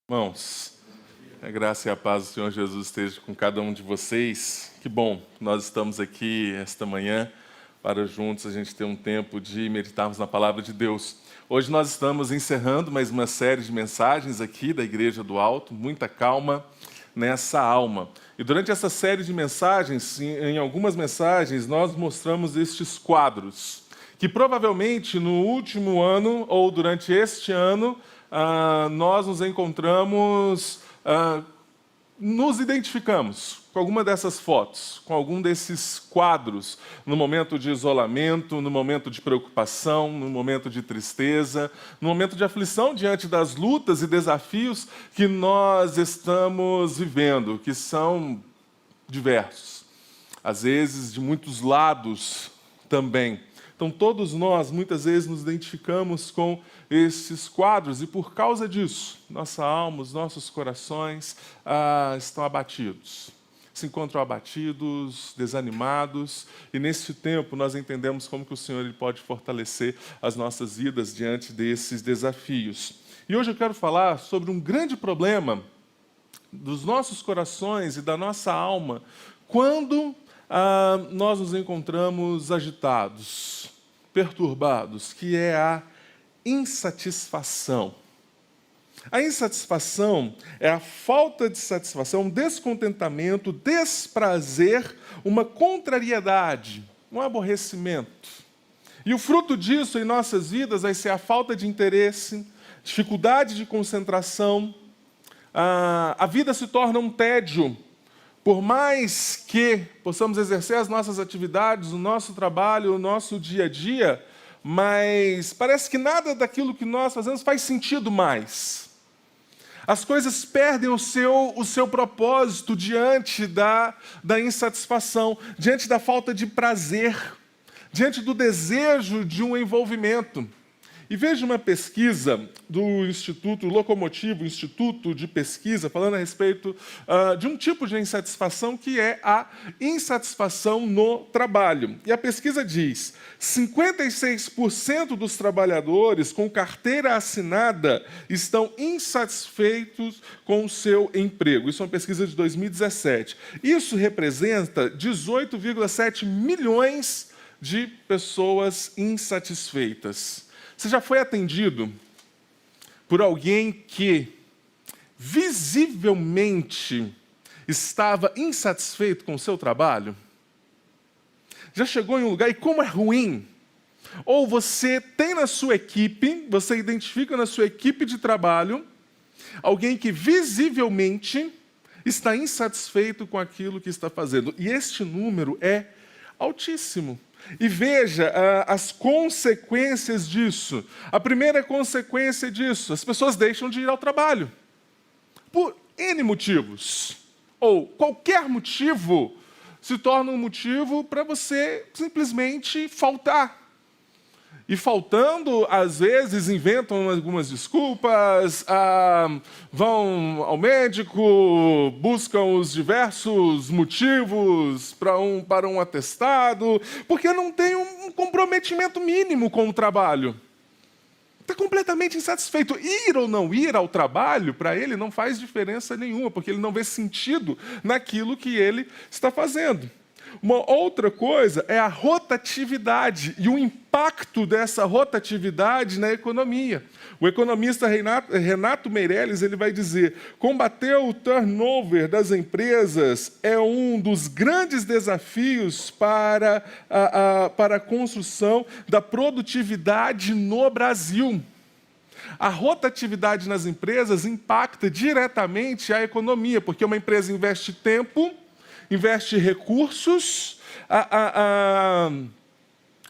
Irmãos, a graça e a paz do Senhor Jesus esteja com cada um de vocês. Que bom, nós estamos aqui esta manhã para juntos a gente ter um tempo de meditarmos na palavra de Deus. Hoje nós estamos encerrando mais uma série de mensagens aqui da Igreja do Alto, muita calma nessa alma. E durante essa série de mensagens, em algumas mensagens, nós mostramos estes quadros, que provavelmente no último ano ou durante este ano, nós nos encontramos, nos identificamos com alguma dessas fotos, com algum desses quadros, no momento de isolamento, no momento de preocupação, no momento de tristeza, no momento de aflição diante das lutas e desafios que nós estamos vivendo, que são diversos, às vezes de muitos lados também. Então, todos nós, muitas vezes, nos identificamos com esses quadros e, por causa disso, nossa alma, os nossos corações estão abatidos. Se encontram abatidos, desanimados, e, nesse tempo, nós entendemos como que o Senhor ele pode fortalecer as nossas vidas diante desses desafios. E hoje eu quero falar sobre um grande problema dos nossos corações e da nossa alma quando nós nos encontramos agitados, perturbados, que é a insatisfação. A insatisfação é a falta de satisfação, um descontentamento, desprazer, uma contrariedade, um aborrecimento. E o fruto disso em nossas vidas vai ser a falta de interesse, dificuldade de concentração. A vida se torna um tédio. Por mais que possamos exercer as nossas atividades, o nosso trabalho, o nosso dia a dia, mas parece que nada daquilo que nós fazemos faz sentido mais. As coisas perdem o seu propósito diante da insatisfação, diante da falta de prazer, diante do desejo de um envolvimento. E veja uma pesquisa do Instituto Locomotivo, Instituto de Pesquisa, falando a respeito de um tipo de insatisfação que é a insatisfação no trabalho. E a pesquisa diz: 56% dos trabalhadores com carteira assinada estão insatisfeitos com o seu emprego. Isso é uma pesquisa de 2017. Isso representa 18,7 milhões de pessoas insatisfeitas. Você já foi atendido por alguém que visivelmente estava insatisfeito com o seu trabalho? Já chegou em um lugar e como é ruim? Ou você tem na sua equipe, você identifica na sua equipe de trabalho, alguém que visivelmente está insatisfeito com aquilo que está fazendo. E este número é altíssimo. E veja as consequências disso. A primeira consequência disso, as pessoas deixam de ir ao trabalho. Por N motivos. Ou qualquer motivo se torna um motivo para você simplesmente faltar. E faltando, às vezes, inventam algumas desculpas, vão ao médico, buscam os diversos motivos para um atestado, porque não tem um comprometimento mínimo com o trabalho. Está completamente insatisfeito. Ir ou não ir ao trabalho, para ele, não faz diferença nenhuma, porque ele não vê sentido naquilo que ele está fazendo. Uma outra coisa é a rotatividade e o impacto dessa rotatividade na economia. O economista Renato Meirelles ele vai dizer: combater o turnover das empresas é um dos grandes desafios para a construção da produtividade no Brasil. A rotatividade nas empresas impacta diretamente a economia, porque uma empresa investe tempo, investe recursos,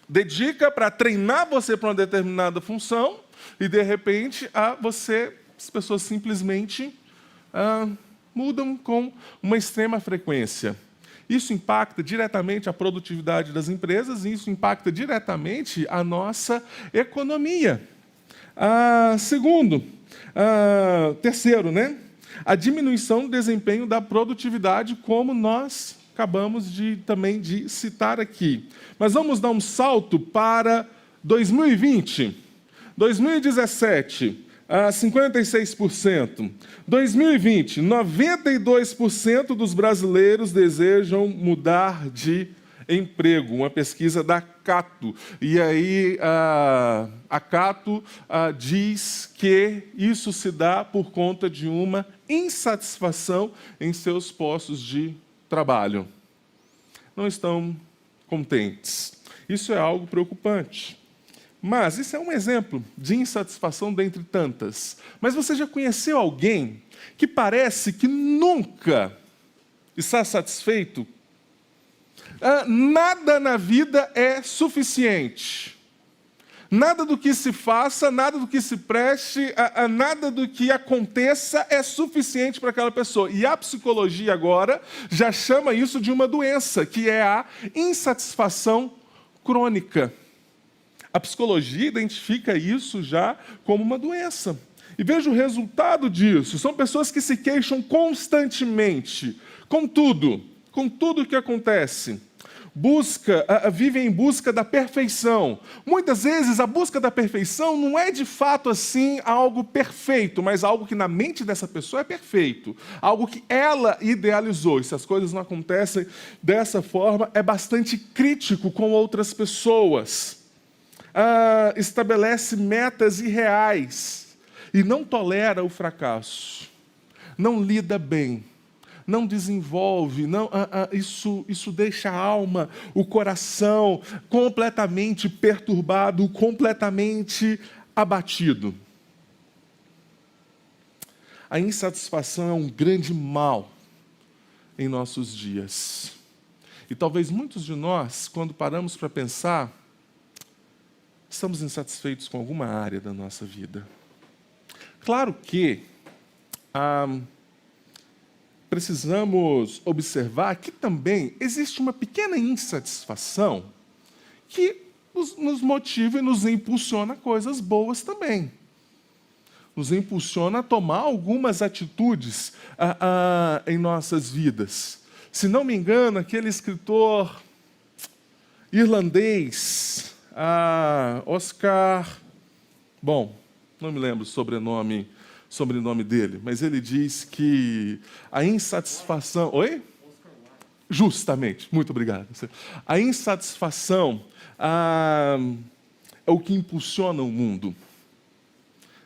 dedica para treinar você para uma determinada função e, de repente, as pessoas simplesmente mudam com uma extrema frequência. Isso impacta diretamente a produtividade das empresas e isso impacta diretamente a nossa economia. Terceiro, a diminuição do desempenho da produtividade, como nós acabamos também de citar aqui. Mas vamos dar um salto para 2020. 2017, 56%. 2020, 92% dos brasileiros desejam mudar de emprego. Uma pesquisa da Cato. E aí a Cato diz que isso se dá por conta de uma insatisfação em seus postos de trabalho. Não estão contentes. Isso é algo preocupante. Mas isso é um exemplo de insatisfação dentre tantas. Mas você já conheceu alguém que parece que nunca está satisfeito? Nada na vida é suficiente. Nada do que se faça, nada do que se preste, nada do que aconteça é suficiente para aquela pessoa. E a psicologia agora já chama isso de uma doença, que é a insatisfação crônica. A psicologia identifica isso já como uma doença. E veja o resultado disso. São pessoas que se queixam constantemente, com tudo que acontece. Vivem em busca da perfeição. Muitas vezes a busca da perfeição não é de fato assim algo perfeito, mas algo que na mente dessa pessoa é perfeito. Algo que ela idealizou. E se as coisas não acontecem dessa forma, é bastante crítico com outras pessoas. Estabelece metas irreais e não tolera o fracasso. Não lida bem. Não desenvolve, isso deixa a alma, o coração completamente perturbado, completamente abatido. A insatisfação é um grande mal em nossos dias. E talvez muitos de nós, quando paramos para pensar, estamos insatisfeitos com alguma área da nossa vida. Claro que precisamos observar que também existe uma pequena insatisfação que nos motiva e nos impulsiona a coisas boas também. Nos impulsiona a tomar algumas atitudes em nossas vidas. Se não me engano, aquele escritor irlandês, Oscar... Bom, não me lembro o sobrenome dele, mas ele diz que a insatisfação... Oi? Justamente, muito obrigado. A insatisfação é o que impulsiona o mundo.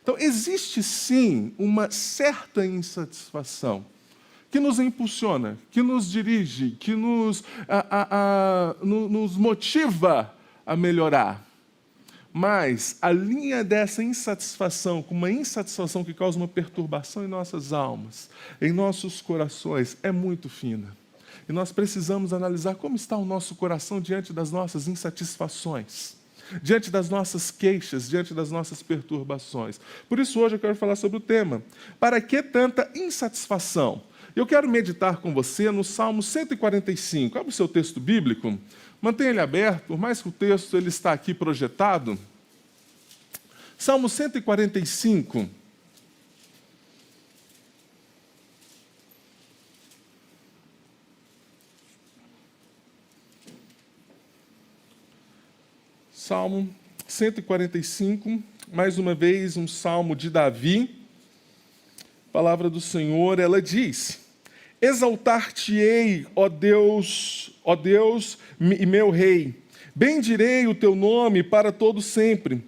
Então, existe sim uma certa insatisfação que nos impulsiona, que nos dirige, que nos motiva a melhorar. Mas a linha dessa insatisfação, com uma insatisfação que causa uma perturbação em nossas almas, em nossos corações, é muito fina. E nós precisamos analisar como está o nosso coração diante das nossas insatisfações, diante das nossas queixas, diante das nossas perturbações. Por isso, hoje eu quero falar sobre o tema: para que tanta insatisfação? Eu quero meditar com você no Salmo 145. Abre o seu texto bíblico. Mantenha ele aberto, por mais que o texto ele está aqui projetado. Salmo 145. Salmo 145, mais uma vez um salmo de Davi. A palavra do Senhor, ela diz: exaltar-te-ei, ó Deus e meu Rei. Bendirei o teu nome para todo sempre.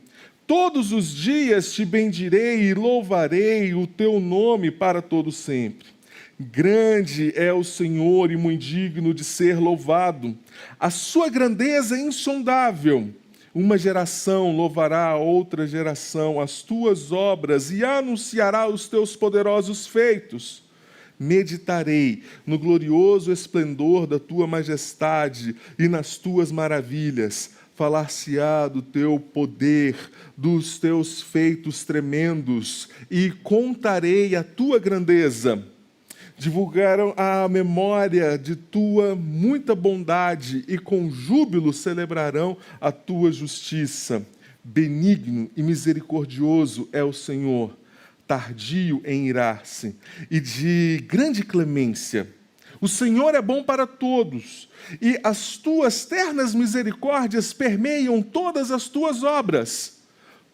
Todos os dias te bendirei e louvarei o teu nome para todo sempre. Grande é o Senhor e muito digno de ser louvado. A sua grandeza é insondável. Uma geração louvará a outra geração as tuas obras e anunciará os teus poderosos feitos. Meditarei no glorioso esplendor da tua majestade e nas tuas maravilhas. Falar-se-á do teu poder, dos teus feitos tremendos, e contarei a tua grandeza. Divulgaram a memória de tua muita bondade e com júbilo celebrarão a tua justiça. Benigno e misericordioso é o Senhor, tardio em irar-se e de grande clemência. O Senhor é bom para todos e as tuas ternas misericórdias permeiam todas as tuas obras.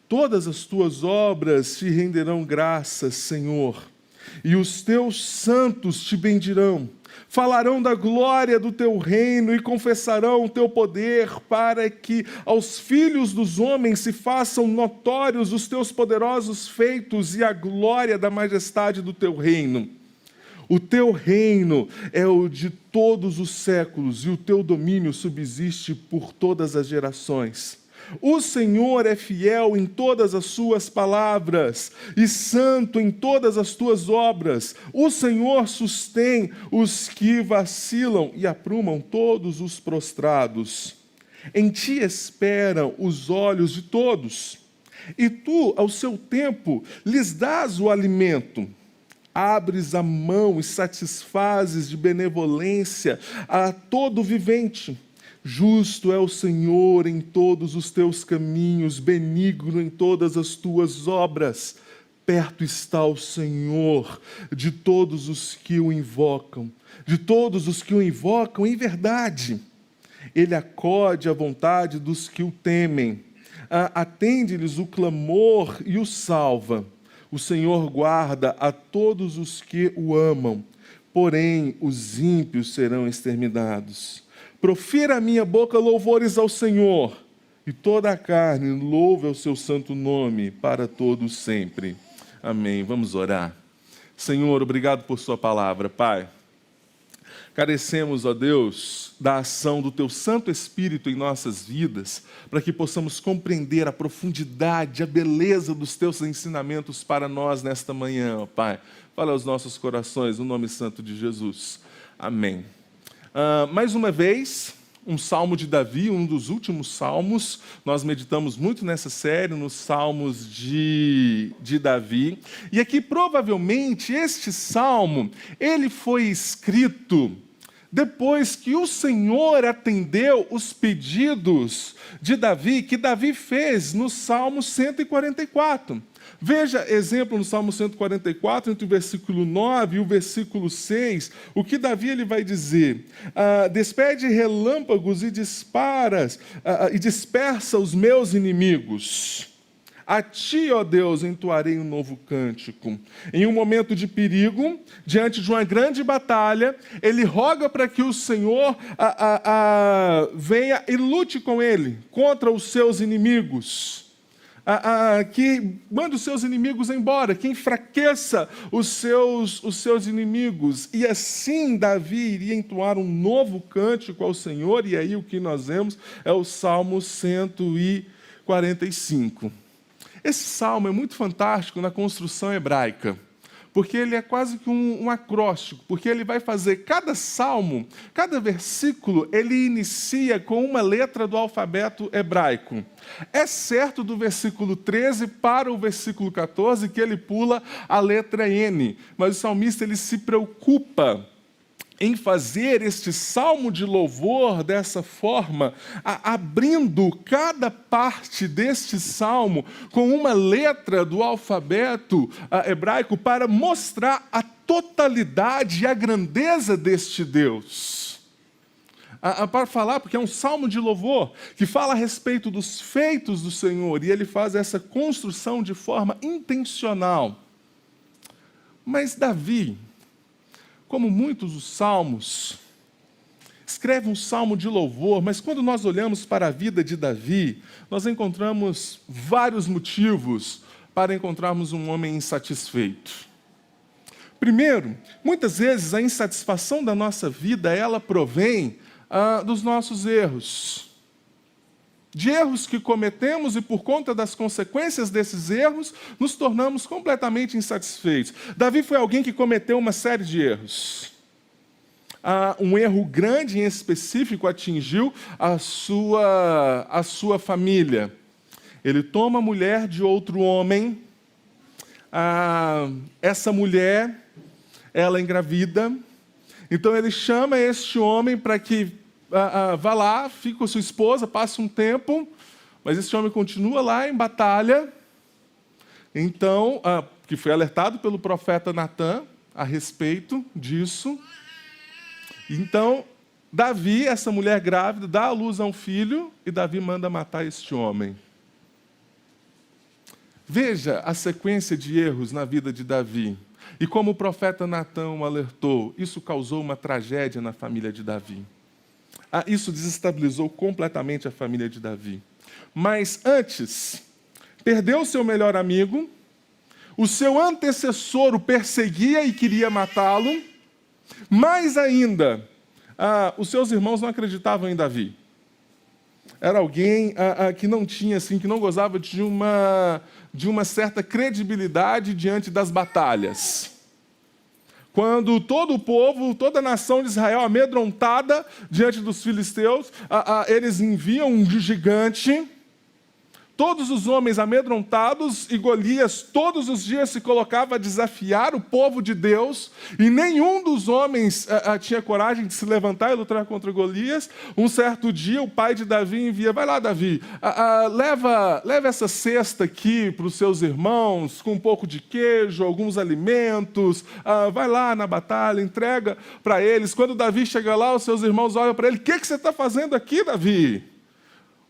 Todas as tuas obras te renderão graças, Senhor, e os teus santos te bendirão. Falarão da glória do teu reino e confessarão o teu poder, para que aos filhos dos homens se façam notórios os teus poderosos feitos e a glória da majestade do teu reino. O teu reino é o de todos os séculos e o teu domínio subsiste por todas as gerações. O Senhor é fiel em todas as suas palavras e santo em todas as tuas obras. O Senhor sustém os que vacilam e aprumam todos os prostrados. Em ti esperam os olhos de todos, e tu, ao seu tempo, lhes dás o alimento. Abres a mão e satisfazes de benevolência a todo vivente. Justo é o Senhor em todos os teus caminhos, benigno em todas as tuas obras. Perto está o Senhor de todos os que o invocam, em verdade. Ele acode à vontade dos que o temem, atende-lhes o clamor e o salva. O Senhor guarda a todos os que o amam, porém os ímpios serão exterminados. Profira a minha boca louvores ao Senhor, e toda a carne louve o seu santo nome para todos sempre. Amém. Vamos orar. Senhor, obrigado por sua palavra, Pai. Carecemos, ó Deus, da ação do Teu Santo Espírito em nossas vidas, para que possamos compreender a profundidade, a beleza dos Teus ensinamentos para nós nesta manhã, ó Pai. Fala aos nossos corações, no nome santo de Jesus. Amém. Mais uma vez, um salmo de Davi, um dos últimos salmos. Nós meditamos muito nessa série, nos salmos de Davi. E aqui, provavelmente, este salmo, ele foi escrito depois que o Senhor atendeu os pedidos de Davi, que Davi fez no Salmo 144. Veja exemplo no Salmo 144, entre o versículo 9 e o versículo 6, o que Davi ele vai dizer: despede relâmpagos e dispersa os meus inimigos. A ti, ó Deus, entoarei um novo cântico. Em um momento de perigo, diante de uma grande batalha, ele roga para que o Senhor venha e lute com ele, contra os seus inimigos. Que manda os seus inimigos embora, que enfraqueça os seus inimigos. E assim Davi iria entoar um novo cântico ao Senhor, e aí o que nós vemos é o Salmo 145. Esse salmo é muito fantástico na construção hebraica, porque ele é quase que um acróstico, porque ele vai fazer cada salmo, cada versículo, ele inicia com uma letra do alfabeto hebraico. Exceto do versículo 13 para o versículo 14, que ele pula a letra N. Mas o salmista ele se preocupa em fazer este salmo de louvor dessa forma, abrindo cada parte deste salmo com uma letra do alfabeto hebraico para mostrar a totalidade e a grandeza deste Deus. Para falar, porque é um salmo de louvor, que fala a respeito dos feitos do Senhor, e ele faz essa construção de forma intencional. Mas Davi, como muitos os salmos, escreve um salmo de louvor, mas quando nós olhamos para a vida de Davi, nós encontramos vários motivos para encontrarmos um homem insatisfeito. Primeiro, muitas vezes a insatisfação da nossa vida, ela provém dos nossos erros. De erros que cometemos e por conta das consequências desses erros, nos tornamos completamente insatisfeitos. Davi foi alguém que cometeu uma série de erros. Um erro grande em específico atingiu a sua família. Ele toma a mulher de outro homem, essa mulher, ela engravida, então ele chama este homem para que vá lá, fica com a sua esposa, passa um tempo, mas esse homem continua lá em batalha. Então, que foi alertado pelo profeta Natã a respeito disso. Então, Davi, essa mulher grávida, dá à luz a um filho, e Davi manda matar este homem. Veja a sequência de erros na vida de Davi. E como o profeta Natã alertou, isso causou uma tragédia na família de Davi. Isso desestabilizou completamente a família de Davi. Mas antes, perdeu seu melhor amigo, o seu antecessor o perseguia e queria matá-lo, mais ainda, os seus irmãos não acreditavam em Davi. Era alguém que não tinha, assim, que não gozava de uma certa credibilidade diante das batalhas. Quando todo o povo, toda a nação de Israel amedrontada diante dos filisteus, eles enviam um gigante. Todos os homens amedrontados, e Golias todos os dias se colocava a desafiar o povo de Deus, e nenhum dos homens tinha coragem de se levantar e lutar contra Golias. Um certo dia, o pai de Davi envia: vai lá, Davi, leva essa cesta aqui para os seus irmãos, com um pouco de queijo, alguns alimentos, vai lá na batalha, entrega para eles. Quando Davi chega lá, os seus irmãos olham para ele: o que você está fazendo aqui, Davi?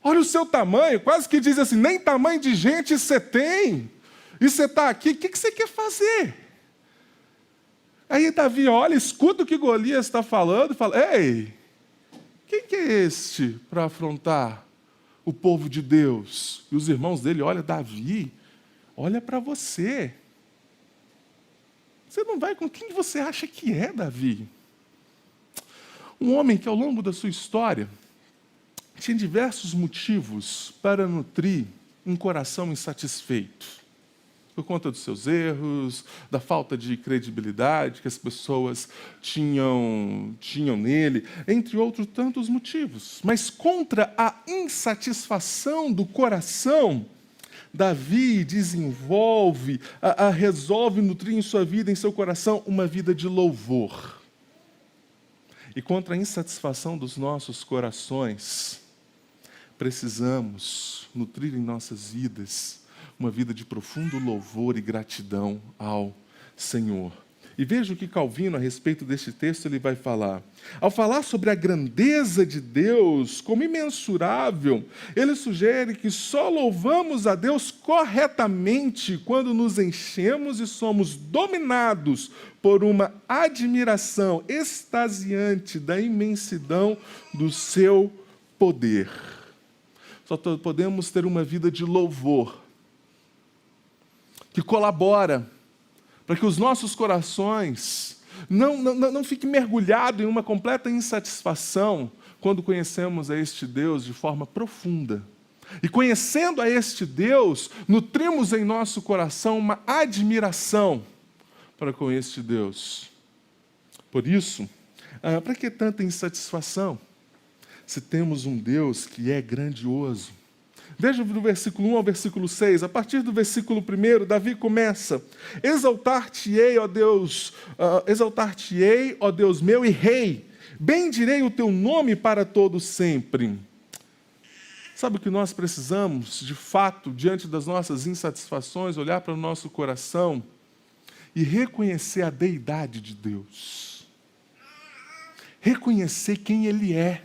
Olha o seu tamanho, quase que diz assim, nem tamanho de gente você tem. E você está aqui, o que você quer fazer? Aí Davi olha, escuta o que Golias está falando e fala: ei, quem que é este para afrontar o povo de Deus? E os irmãos dele olham: Davi, olha para você. Você não vai com quem você acha que é, Davi? Um homem que ao longo da sua história tinha diversos motivos para nutrir um coração insatisfeito. Por conta dos seus erros, da falta de credibilidade que as pessoas tinham nele, entre outros tantos motivos. Mas contra a insatisfação do coração, Davi desenvolve, resolve nutrir em sua vida, em seu coração, uma vida de louvor. E contra a insatisfação dos nossos corações, precisamos nutrir em nossas vidas uma vida de profundo louvor e gratidão ao Senhor. E veja o que Calvino, a respeito deste texto, ele vai falar. Ao falar sobre a grandeza de Deus como imensurável, ele sugere que só louvamos a Deus corretamente quando nos enchemos e somos dominados por uma admiração extasiante da imensidão do seu poder. Só podemos ter uma vida de louvor que colabora para que os nossos corações não fiquem mergulhados em uma completa insatisfação quando conhecemos a este Deus de forma profunda. E conhecendo a este Deus, nutrimos em nosso coração uma admiração para com este Deus. Por isso, para que tanta insatisfação? Se temos um Deus que é grandioso. Veja do versículo 1 ao versículo 6. A partir do versículo 1, Davi começa: Exaltar-te-ei, ó Deus meu e Rei, bendirei o teu nome para todo sempre. Sabe o que nós precisamos, de fato, diante das nossas insatisfações, olhar para o nosso coração e reconhecer a deidade de Deus. Reconhecer quem Ele é.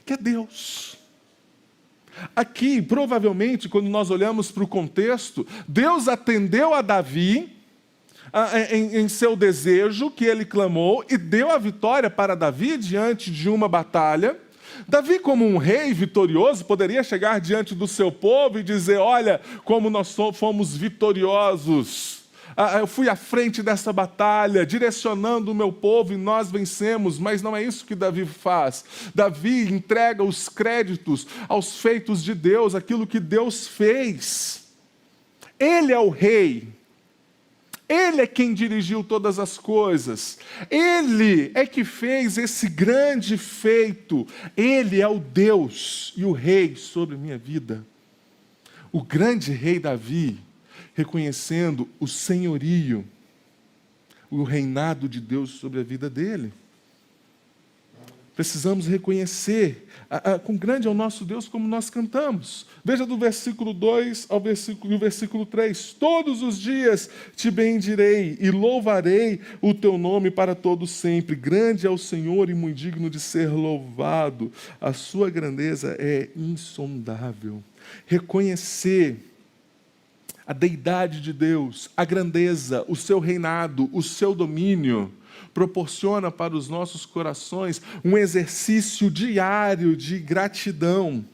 Que é Deus. Aqui, provavelmente, quando nós olhamos para o contexto, Deus atendeu a Davi em seu desejo que ele clamou e deu a vitória para Davi diante de uma batalha. Davi, como um rei vitorioso, poderia chegar diante do seu povo e dizer: olha, como nós fomos vitoriosos. Eu fui à frente dessa batalha, direcionando o meu povo e nós vencemos. Mas não é isso que Davi faz. Davi entrega os créditos aos feitos de Deus, aquilo que Deus fez. Ele é o rei. Ele é quem dirigiu todas as coisas. Ele é que fez esse grande feito. Ele é o Deus e o rei sobre minha vida. O grande rei Davi, reconhecendo o senhorio, o reinado de Deus sobre a vida dele. Precisamos reconhecer quão grande é o nosso Deus, como nós cantamos. Veja do versículo 2 ao versículo 3. Todos os dias te bendirei e louvarei o teu nome para todo sempre. Grande é o Senhor e muito digno de ser louvado. A sua grandeza é insondável. Reconhecer A deidade de Deus, a grandeza, o seu reinado, o seu domínio, proporciona para os nossos corações um exercício diário de gratidão,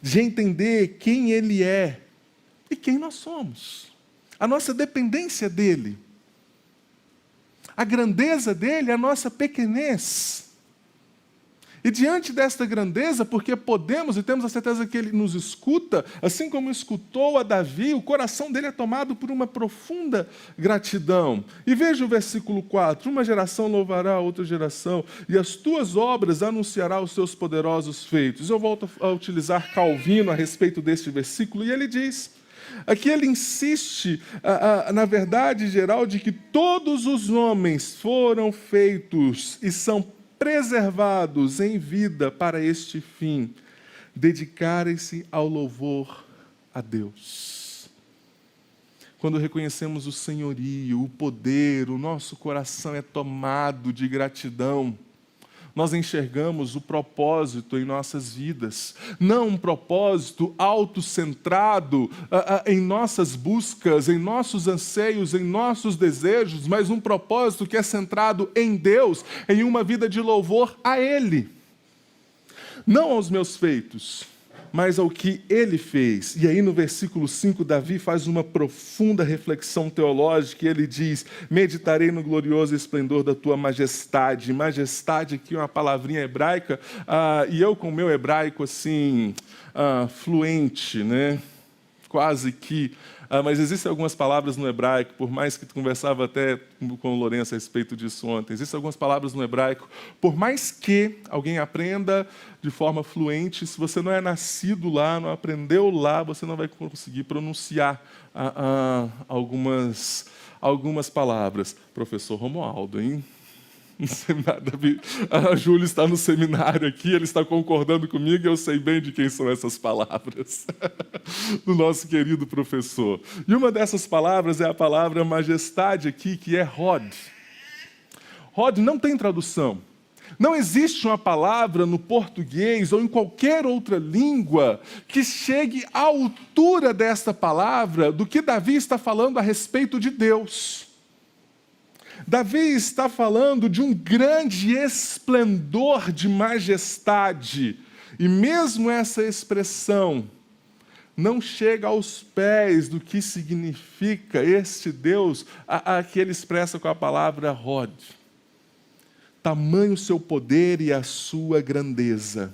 de entender quem Ele é e quem nós somos, a nossa dependência dEle, a grandeza dEle, a nossa pequenez. E diante desta grandeza, porque podemos e temos a certeza que Ele nos escuta, assim como escutou a Davi, o coração dele é tomado por uma profunda gratidão. E veja o versículo 4, uma geração louvará a outra geração, e as tuas obras anunciará os seus poderosos feitos. Eu volto a utilizar Calvino a respeito deste versículo, e ele diz, aqui ele insiste, na verdade geral, de que todos os homens foram feitos e são preservados em vida para este fim, dedicarem-se ao louvor a Deus. Quando reconhecemos o senhorio, o poder, o nosso coração é tomado de gratidão. Nós enxergamos o propósito em nossas vidas, não um propósito autocentrado em nossas buscas, em nossos anseios, em nossos desejos, mas um propósito que é centrado em Deus, em uma vida de louvor a Ele. Não aos meus feitos, mas ao que Ele fez. E aí no versículo 5, Davi faz uma profunda reflexão teológica e ele diz, meditarei no glorioso esplendor da tua majestade. Majestade aqui é uma palavrinha hebraica, e eu com o meu hebraico assim, fluente, né? Quase que... mas existem algumas palavras no hebraico, por mais que tu conversava até com o Lourenço a respeito disso ontem, existem algumas palavras no hebraico, por mais que alguém aprenda de forma fluente, se você não é nascido lá, não aprendeu lá, você não vai conseguir pronunciar algumas palavras. Professor Romualdo, hein? A Júlia está no seminário aqui, ele está concordando comigo e eu sei bem de quem são essas palavras. Do nosso querido professor. E uma dessas palavras é a palavra majestade aqui, que é Hod. Hod não tem tradução. Não existe uma palavra no português ou em qualquer outra língua que chegue à altura desta palavra do que Davi está falando a respeito de Deus. Davi está falando de um grande esplendor de majestade, e mesmo essa expressão não chega aos pés do que significa este Deus, que ele expressa com a palavra Hod. Tamanho o seu poder e a sua grandeza.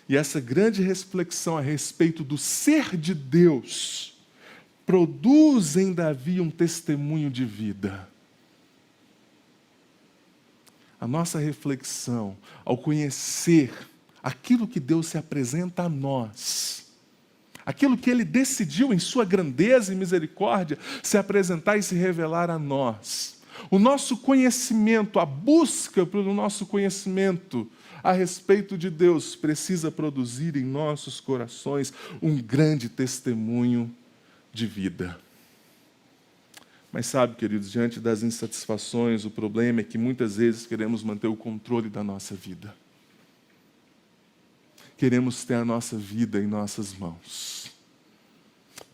E essa grande reflexão a respeito do ser de Deus produz em Davi um testemunho de vida. A nossa reflexão, ao conhecer aquilo que Deus se apresenta a nós, aquilo que Ele decidiu em sua grandeza e misericórdia se apresentar e se revelar a nós. O nosso conhecimento, a busca pelo nosso conhecimento a respeito de Deus precisa produzir em nossos corações um grande testemunho de vida. Mas sabe, queridos, diante das insatisfações, o problema é que muitas vezes queremos manter o controle da nossa vida. Queremos ter a nossa vida em nossas mãos.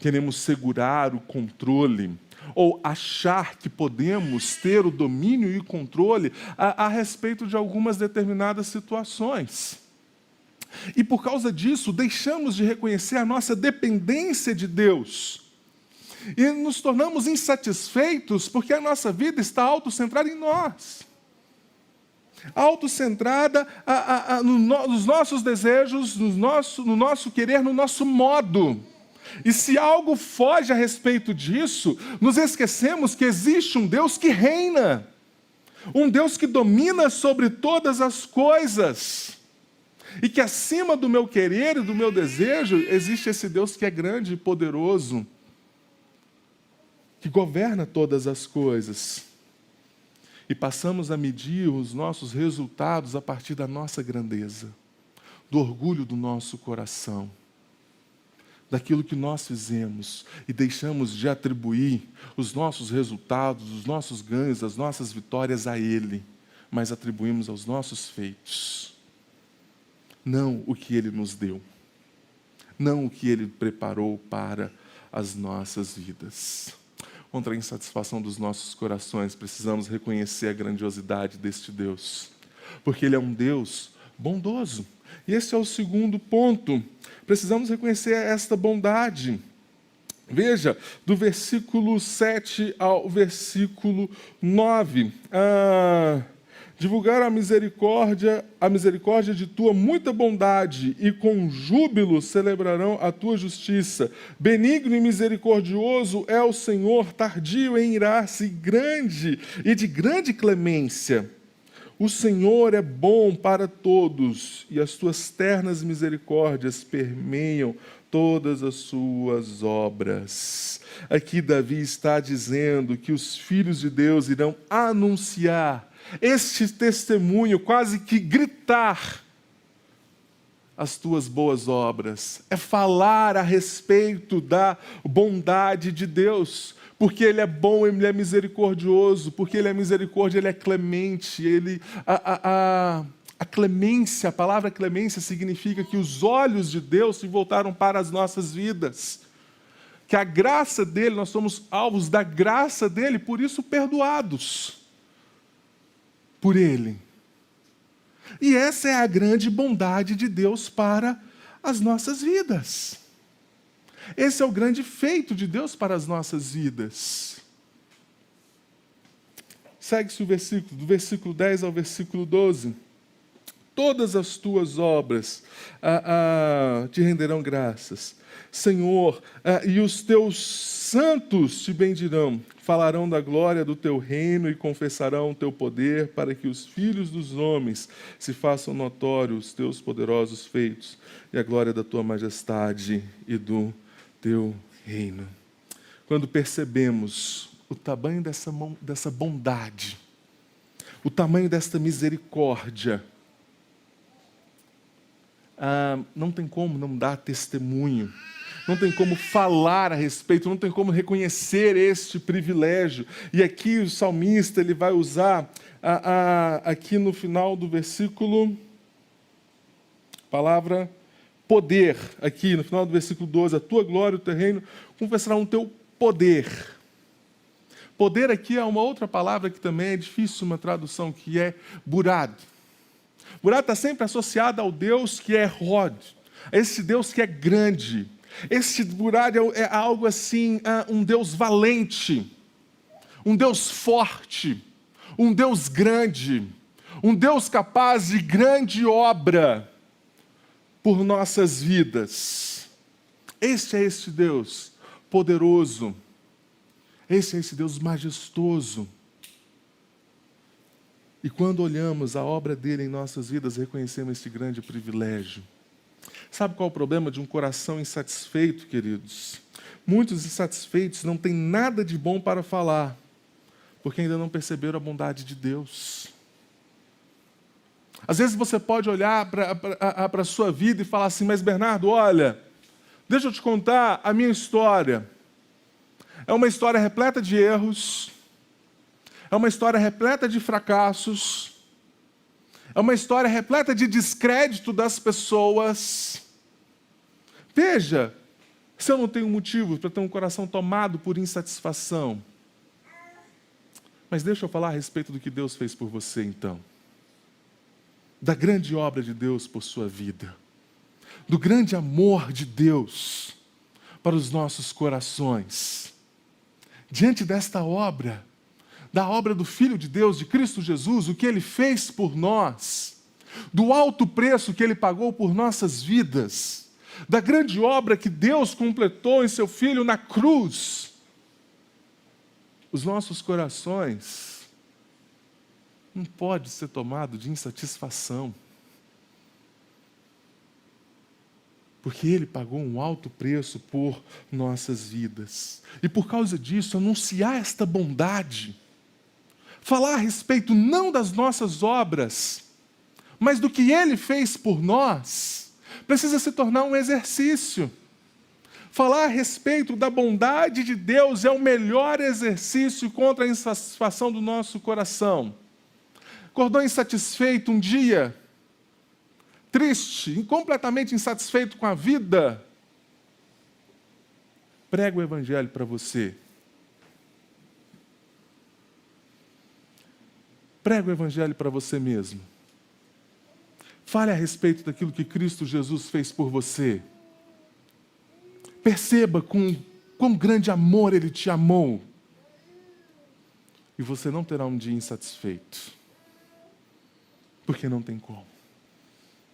Queremos segurar o controle, ou achar que podemos ter o domínio e o controle a respeito de algumas determinadas situações. E por causa disso, deixamos de reconhecer a nossa dependência de Deus. E nos tornamos insatisfeitos porque a nossa vida está autocentrada em nós. Autocentrada nos nossos desejos, no nosso querer, no nosso modo. E se algo foge a respeito disso, nos esquecemos que existe um Deus que reina. Um Deus que domina sobre todas as coisas. E que acima do meu querer e do meu desejo, existe esse Deus que é grande e poderoso, que governa todas as coisas. E passamos a medir os nossos resultados a partir da nossa grandeza, do orgulho do nosso coração, daquilo que nós fizemos, e deixamos de atribuir os nossos resultados, os nossos ganhos, as nossas vitórias a Ele, mas atribuímos aos nossos feitos, não o que Ele nos deu. não o que Ele preparou para as nossas vidas. Contra a insatisfação dos nossos corações, precisamos reconhecer a grandiosidade deste Deus, porque Ele é um Deus bondoso. E esse é o segundo ponto. Precisamos reconhecer esta bondade. Veja, do versículo 7 ao versículo 9. Divulgar a misericórdia de tua muita bondade, e com júbilo celebrarão a tua justiça. Benigno e misericordioso é o Senhor, tardio em irar-se, grande e de grande clemência. O Senhor é bom para todos, e as tuas ternas misericórdias permeiam todas as suas obras. Aqui Davi está dizendo que os filhos de Deus irão anunciar este testemunho, quase que gritar as tuas boas obras. É falar a respeito da bondade de Deus, porque Ele é bom, Ele é misericordioso, porque Ele é misericórdia, Ele é clemente. A clemência, a palavra clemência significa que os olhos de Deus se voltaram para as nossas vidas, que a graça dEle, nós somos alvos da graça dEle, por isso perdoados por Ele. E essa é a grande bondade de Deus para as nossas vidas. Esse é o grande feito de Deus para as nossas vidas. Segue-se o versículo, do versículo 10 ao versículo 12. Todas as tuas obras te renderão graças, Senhor, e os teus santos te bendirão. Falarão da glória do teu reino e confessarão o teu poder, para que os filhos dos homens se façam notórios os teus poderosos feitos e a glória da tua majestade e do teu reino. Quando percebemos o tamanho dessa bondade, o tamanho desta misericórdia, não tem como não dar testemunho, não tem como falar a respeito, não tem como reconhecer este privilégio. E aqui o salmista ele vai usar, aqui no final do versículo, palavra poder, aqui no final do versículo 12, a tua glória, o teu reino, confessarão o teu poder. Poder aqui é uma outra palavra que também é difícil uma tradução, que é burad. Burad está sempre associado ao Deus que é Rod, a esse Deus que é grande. Esse Burad é algo assim, um Deus valente, um Deus forte, um Deus grande, um Deus capaz de grande obra por nossas vidas. Este é esse Deus poderoso, esse é esse Deus majestoso. E quando olhamos a obra dele em nossas vidas, reconhecemos esse grande privilégio. Sabe qual é o problema de um coração insatisfeito, queridos? Muitos insatisfeitos não têm nada de bom para falar, porque ainda não perceberam a bondade de Deus. Às vezes você pode olhar para a sua vida e falar assim, mas Bernardo, olha, deixa eu te contar a minha história. É uma história repleta de erros, é uma história repleta de fracassos, é uma história repleta de descrédito das pessoas. Veja, se eu não tenho motivo para ter um coração tomado por insatisfação. Mas deixa eu falar a respeito do que Deus fez por você, então. Da grande obra de Deus por sua vida. Do grande amor de Deus para os nossos corações. Diante desta obra, da obra do Filho de Deus, de Cristo Jesus, o que Ele fez por nós, do alto preço que Ele pagou por nossas vidas, da grande obra que Deus completou em seu Filho na cruz, os nossos corações não podem ser tomados de insatisfação, porque Ele pagou um alto preço por nossas vidas. E por causa disso, anunciar esta bondade, falar a respeito não das nossas obras, mas do que Ele fez por nós, precisa se tornar um exercício. Falar a respeito da bondade de Deus é o melhor exercício contra a insatisfação do nosso coração. Acordou insatisfeito um dia, triste, completamente insatisfeito com a vida, Prega o Evangelho para você. Prega o Evangelho para você mesmo. Fale a respeito daquilo que Cristo Jesus fez por você. Perceba com quão grande amor Ele te amou. E você não terá um dia insatisfeito. Porque não tem como.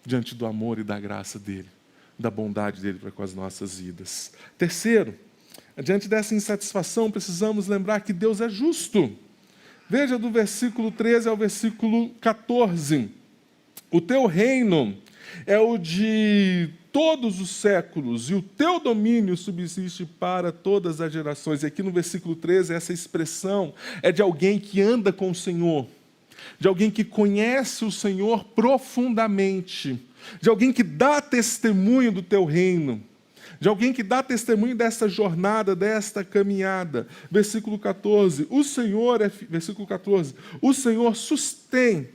Diante do amor e da graça dEle, da bondade dEle para com as nossas vidas. Terceiro, diante dessa insatisfação, precisamos lembrar que Deus é justo. Veja do versículo 13 ao versículo 14. O teu reino é o de todos os séculos, e o teu domínio subsiste para todas as gerações. E aqui no versículo 13, essa expressão é de alguém que anda com o Senhor, de alguém que conhece o Senhor profundamente, de alguém que dá testemunho do teu reino, de alguém que dá testemunho desta jornada, desta caminhada. Versículo 14, versículo 14, o Senhor sustém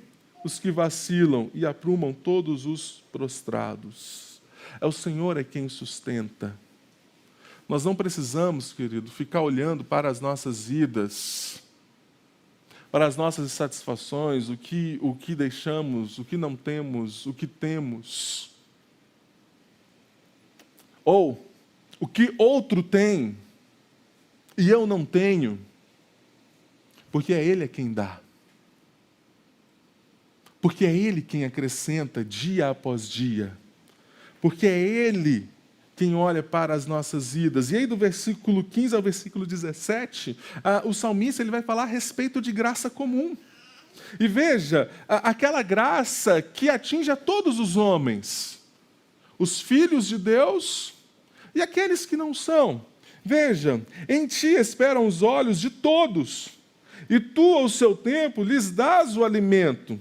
os que vacilam e aprumam todos os prostrados. É o Senhor quem sustenta. Nós não precisamos, querido, ficar olhando para as nossas vidas, para as nossas insatisfações, o que deixamos, o que não temos, o que temos. Ou o que outro tem e eu não tenho, porque é Ele quem dá. Porque é Ele quem acrescenta dia após dia. Porque é Ele quem olha para as nossas vidas. E aí do versículo 15 ao versículo 17, o salmista ele vai falar a respeito de graça comum. E veja, aquela graça que atinge a todos os homens. Os filhos de Deus e aqueles que não são. Veja, em ti esperam os olhos de todos. E tu, ao seu tempo, lhes dás o alimento.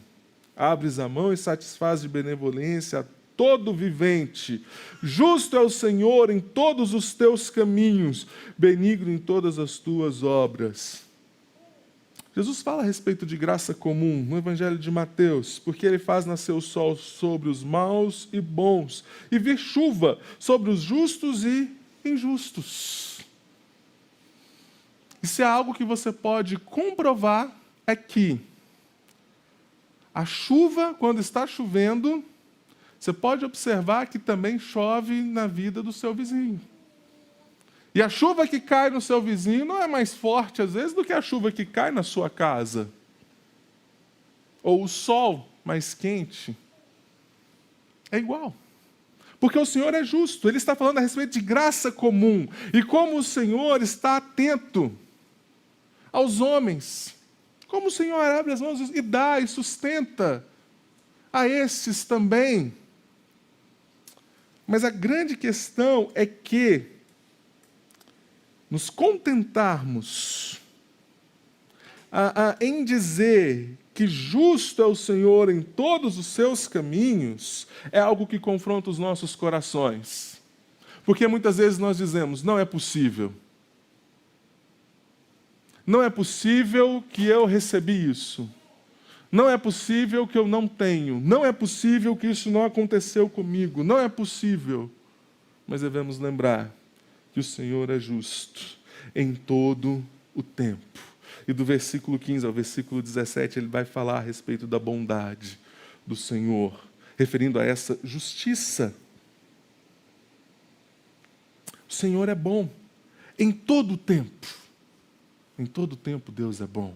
Abres a mão e satisfaz de benevolência a todo vivente. Justo é o Senhor em todos os teus caminhos, benigno em todas as tuas obras. Jesus fala a respeito de graça comum no Evangelho de Mateus, porque Ele faz nascer o sol sobre os maus e bons, e vir chuva sobre os justos e injustos. Isso é algo que você pode comprovar aqui. A chuva, quando está chovendo, você pode observar que também chove na vida do seu vizinho. E a chuva que cai no seu vizinho não é mais forte, às vezes, do que a chuva que cai na sua casa. Ou o sol mais quente. É igual. Porque o Senhor é justo. Ele está falando a respeito de graça comum. E como o Senhor está atento aos homens. Como o Senhor abre as mãos e dá e sustenta a esses também. Mas a grande questão é que nos contentarmos em dizer que justo é o Senhor em todos os seus caminhos, é algo que confronta os nossos corações. Porque muitas vezes nós dizemos, não é possível. Não é possível que eu recebi isso. Não é possível que eu não tenho. Não é possível que isso não aconteceu comigo. Não é possível. Mas devemos lembrar que o Senhor é justo em todo o tempo. E do versículo 15 ao versículo 17, ele vai falar a respeito da bondade do Senhor, referindo a essa justiça. O Senhor é bom em todo o tempo. Em todo tempo Deus é bom.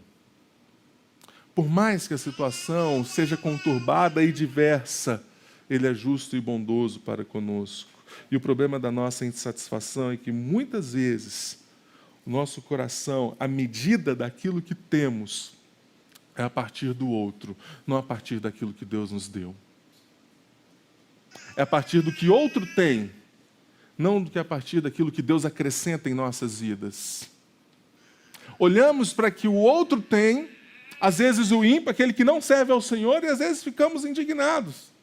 Por mais que a situação seja conturbada e diversa, Ele é justo e bondoso para conosco. E o problema da nossa insatisfação é que muitas vezes o nosso coração, à medida daquilo que temos, é a partir do outro, não a partir daquilo que Deus nos deu. É a partir do que outro tem, não do que a partir daquilo que Deus acrescenta em nossas vidas. Olhamos para que o outro tem, às vezes o ímpio, aquele que não serve ao Senhor, e às vezes ficamos indignados.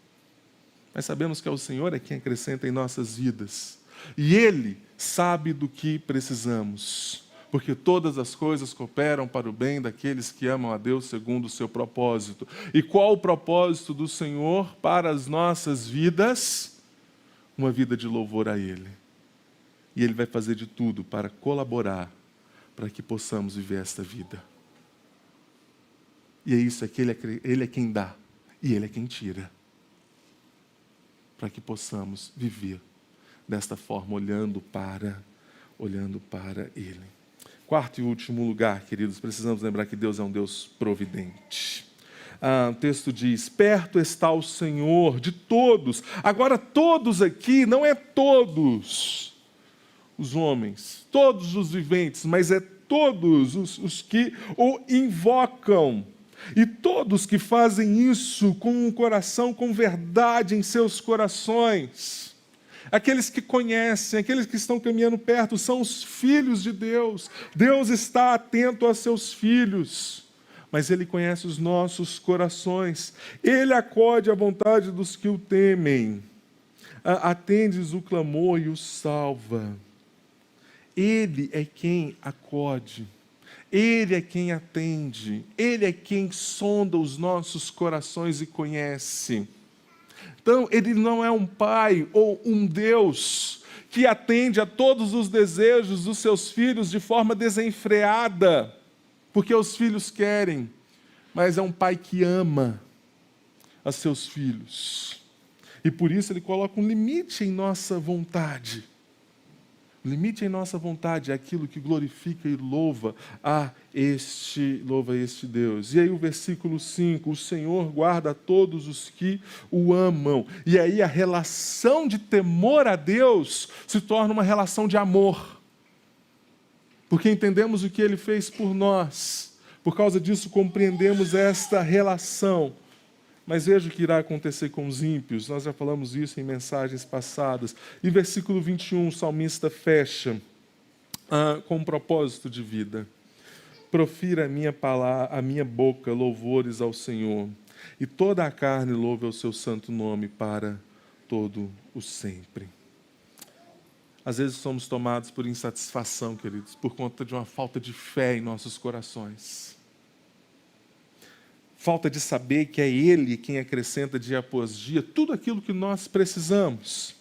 Mas sabemos que é o Senhor quem acrescenta em nossas vidas. E Ele sabe do que precisamos. Porque todas as coisas cooperam para o bem daqueles que amam a Deus segundo o seu propósito. E qual o propósito do Senhor para as nossas vidas? Uma vida de louvor a Ele. E Ele vai fazer de tudo para colaborar, para que possamos viver esta vida. E é isso, que Ele é quem dá, e Ele é quem tira. Para que possamos viver desta forma, olhando para Ele. Quarto e último lugar, queridos, precisamos lembrar que Deus é um Deus providente. O texto diz, perto está o Senhor de todos. Agora, todos aqui, não é todos os homens, todos os viventes, mas é todos os que o invocam. E todos que fazem isso com um coração, com verdade em seus corações. Aqueles que conhecem, aqueles que estão caminhando perto, são os filhos de Deus. Deus está atento a seus filhos. Mas Ele conhece os nossos corações. Ele acode à vontade dos que o temem. Atendes o clamor e o salva. Ele é quem acode. Ele é quem atende. Ele é quem sonda os nossos corações e conhece. Então, Ele não é um pai ou um Deus que atende a todos os desejos dos seus filhos de forma desenfreada, porque os filhos querem, mas é um pai que ama a seus filhos. E por isso Ele coloca um limite em nossa vontade. O limite em nossa vontade é aquilo que glorifica e louva a este Deus. E aí o versículo 5, o Senhor guarda a todos os que o amam. E aí a relação de temor a Deus se torna uma relação de amor. Porque entendemos o que Ele fez por nós. Por causa disso compreendemos esta relação. Mas veja o que irá acontecer com os ímpios. Nós já falamos isso em mensagens passadas. E versículo 21, o salmista fecha com um propósito de vida. Profira a minha boca louvores ao Senhor, e toda a carne louve ao seu santo nome para todo o sempre. Às vezes somos tomados por insatisfação, queridos, por conta de uma falta de fé em nossos corações. Falta de saber que é Ele quem acrescenta dia após dia tudo aquilo que nós precisamos.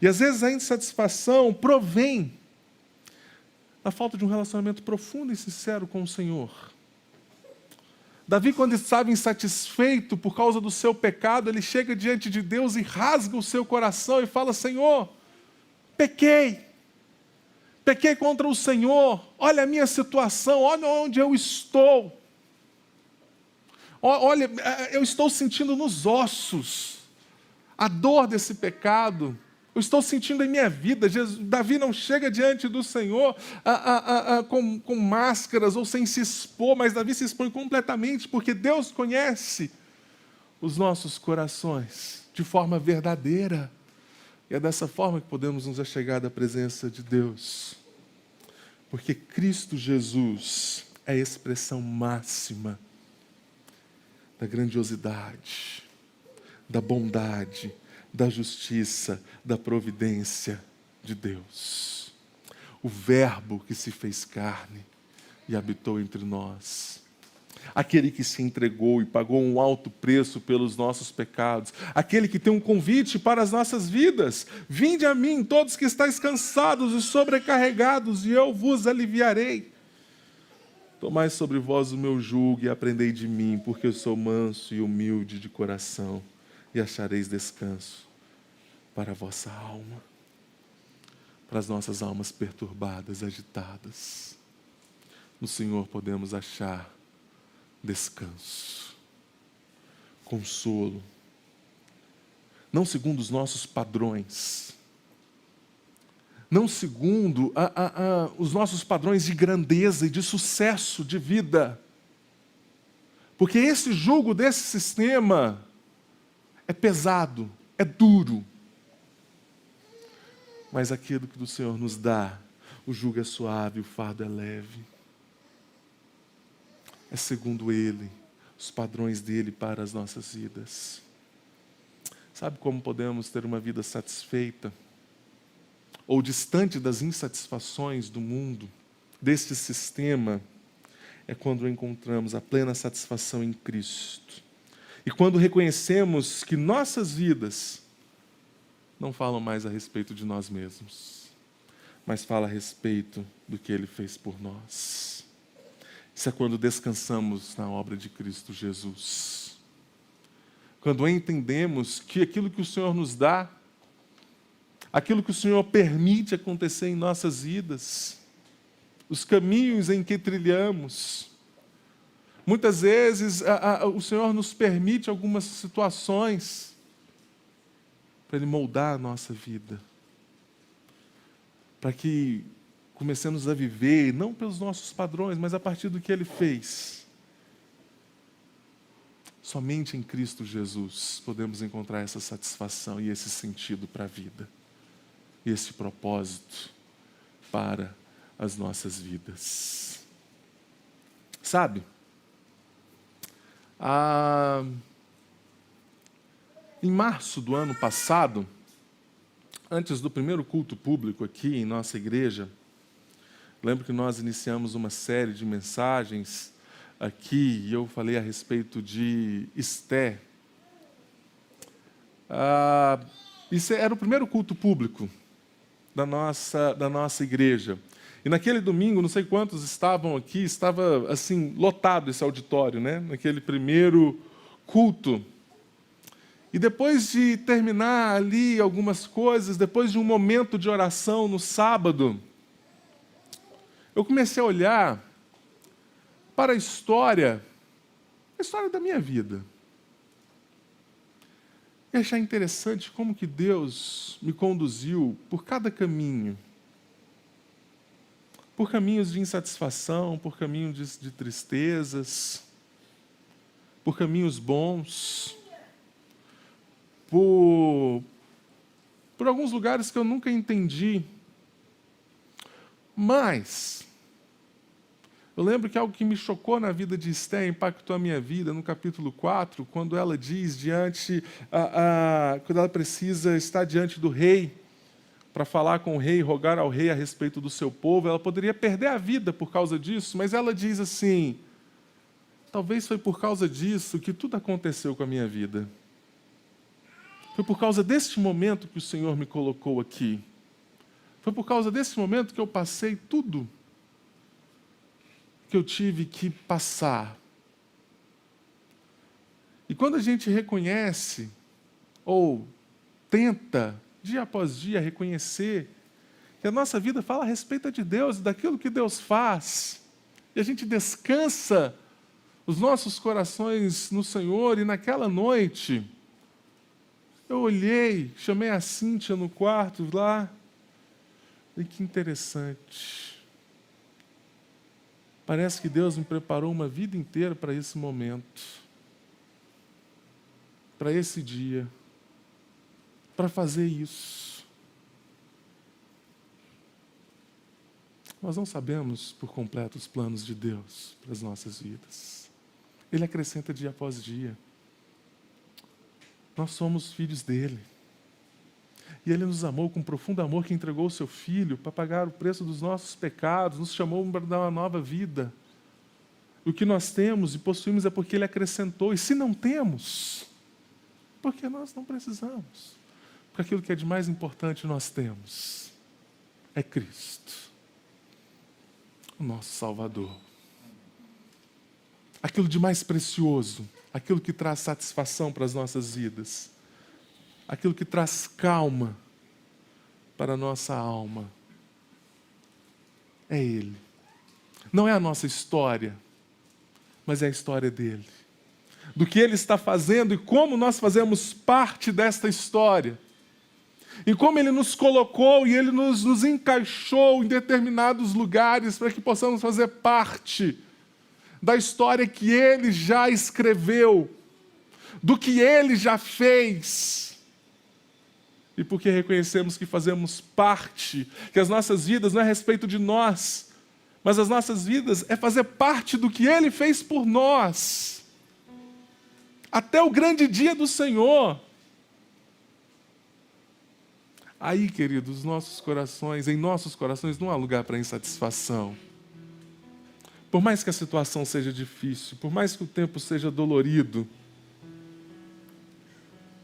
E às vezes a insatisfação provém da falta de um relacionamento profundo e sincero com o Senhor. Davi, quando estava insatisfeito por causa do seu pecado, ele chega diante de Deus e rasga o seu coração e fala, Senhor, pequei contra o Senhor, olha a minha situação, olha onde eu estou. Olha, eu estou sentindo nos ossos a dor desse pecado. Eu estou sentindo em minha vida. Davi não chega diante do Senhor com máscaras ou sem se expor, mas Davi se expõe completamente, porque Deus conhece os nossos corações de forma verdadeira. E é dessa forma que podemos nos achegar da presença de Deus. Porque Cristo Jesus é a expressão máxima da grandiosidade, da bondade, da justiça, da providência de Deus. O Verbo que se fez carne e habitou entre nós. Aquele que se entregou e pagou um alto preço pelos nossos pecados. Aquele que tem um convite para as nossas vidas. Vinde a mim, todos que estáis cansados e sobrecarregados, e eu vos aliviarei. Tomai sobre vós o meu jugo e aprendei de mim, porque eu sou manso e humilde de coração, e achareis descanso para a vossa alma, para as nossas almas perturbadas, agitadas. No Senhor podemos achar descanso, consolo, não segundo os nossos padrões, não segundo os nossos padrões de grandeza e de sucesso de vida. Porque esse jugo desse sistema é pesado, é duro. Mas aquilo que do Senhor nos dá, o jugo é suave, o fardo é leve. É segundo Ele, os padrões dEle para as nossas vidas. Sabe como podemos ter uma vida satisfeita? Ou distante das insatisfações do mundo, deste sistema, é quando encontramos a plena satisfação em Cristo. E quando reconhecemos que nossas vidas não falam mais a respeito de nós mesmos, mas fala a respeito do que Ele fez por nós. Isso é quando descansamos na obra de Cristo Jesus. Quando entendemos que aquilo que o Senhor nos dá, aquilo que o Senhor permite acontecer em nossas vidas, os caminhos em que trilhamos, muitas vezes o Senhor nos permite algumas situações para Ele moldar a nossa vida, para que comecemos a viver, não pelos nossos padrões, mas a partir do que Ele fez. Somente em Cristo Jesus podemos encontrar essa satisfação e esse sentido para a vida, e esse propósito para as nossas vidas. Sabe? Em março do ano passado, antes do primeiro culto público aqui em nossa igreja, lembro que nós iniciamos uma série de mensagens aqui e eu falei a respeito de Esté. Isso era o primeiro culto público da nossa igreja. E naquele domingo, não sei quantos estavam aqui, estava assim lotado esse auditório, né? Naquele primeiro culto. E depois de terminar ali algumas coisas, depois de um momento de oração no sábado, eu comecei a olhar para a história da minha vida. E achar interessante como que Deus me conduziu por cada caminho. Por caminhos de insatisfação, por caminhos de tristezas, por caminhos bons, por alguns lugares que eu nunca entendi. Mas eu lembro que algo que me chocou na vida de Esté, impactou a minha vida, no capítulo 4, quando ela diz quando ela precisa estar diante do rei, para falar com o rei, rogar ao rei a respeito do seu povo, ela poderia perder a vida por causa disso, mas ela diz assim: talvez foi por causa disso que tudo aconteceu com a minha vida. Foi por causa deste momento que o Senhor me colocou aqui. Foi por causa desse momento que eu passei tudo que eu tive que passar. E quando a gente reconhece, ou tenta, dia após dia, reconhecer que a nossa vida fala a respeito de Deus, daquilo que Deus faz, e a gente descansa os nossos corações no Senhor, e naquela noite, eu olhei, chamei a Cíntia no quarto lá, e que interessante. Parece que Deus me preparou uma vida inteira para esse momento, para esse dia, para fazer isso. Nós não sabemos por completo os planos de Deus para as nossas vidas. Ele acrescenta dia após dia. Nós somos filhos dele. E Ele nos amou com profundo amor, que entregou o seu Filho para pagar o preço dos nossos pecados, nos chamou para dar uma nova vida. O que nós temos e possuímos é porque Ele acrescentou. E se não temos, porque nós não precisamos. Porque aquilo que é de mais importante nós temos é Cristo, o nosso Salvador. Aquilo de mais precioso, aquilo que traz satisfação para as nossas vidas, aquilo que traz calma para a nossa alma, é Ele. Não é a nossa história, mas é a história dEle. Do que Ele está fazendo e como nós fazemos parte desta história. E como Ele nos colocou e Ele nos encaixou em determinados lugares para que possamos fazer parte da história que Ele já escreveu, do que Ele já fez. E porque reconhecemos que fazemos parte, que as nossas vidas não é a respeito de nós, mas as nossas vidas é fazer parte do que Ele fez por nós. Até o grande dia do Senhor. Aí, queridos, em nossos corações não há lugar para insatisfação. Por mais que a situação seja difícil, por mais que o tempo seja dolorido,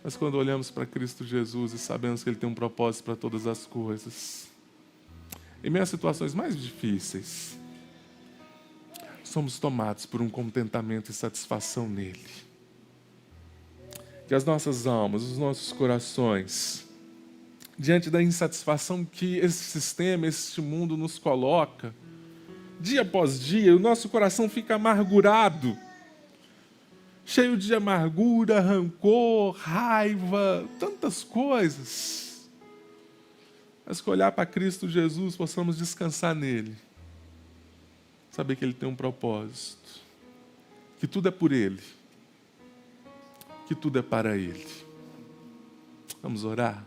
mas quando olhamos para Cristo Jesus e sabemos que Ele tem um propósito para todas as coisas, em meio às situações mais difíceis, somos tomados por um contentamento e satisfação nele. Que as nossas almas, os nossos corações, diante da insatisfação que esse sistema, este mundo nos coloca, dia após dia, o nosso coração fica amargurado, cheio de amargura, rancor, raiva, tantas coisas. Mas que olhar para Cristo Jesus, possamos descansar nele. Saber que ele tem um propósito. Que tudo é por ele. Que tudo é para ele. Vamos orar?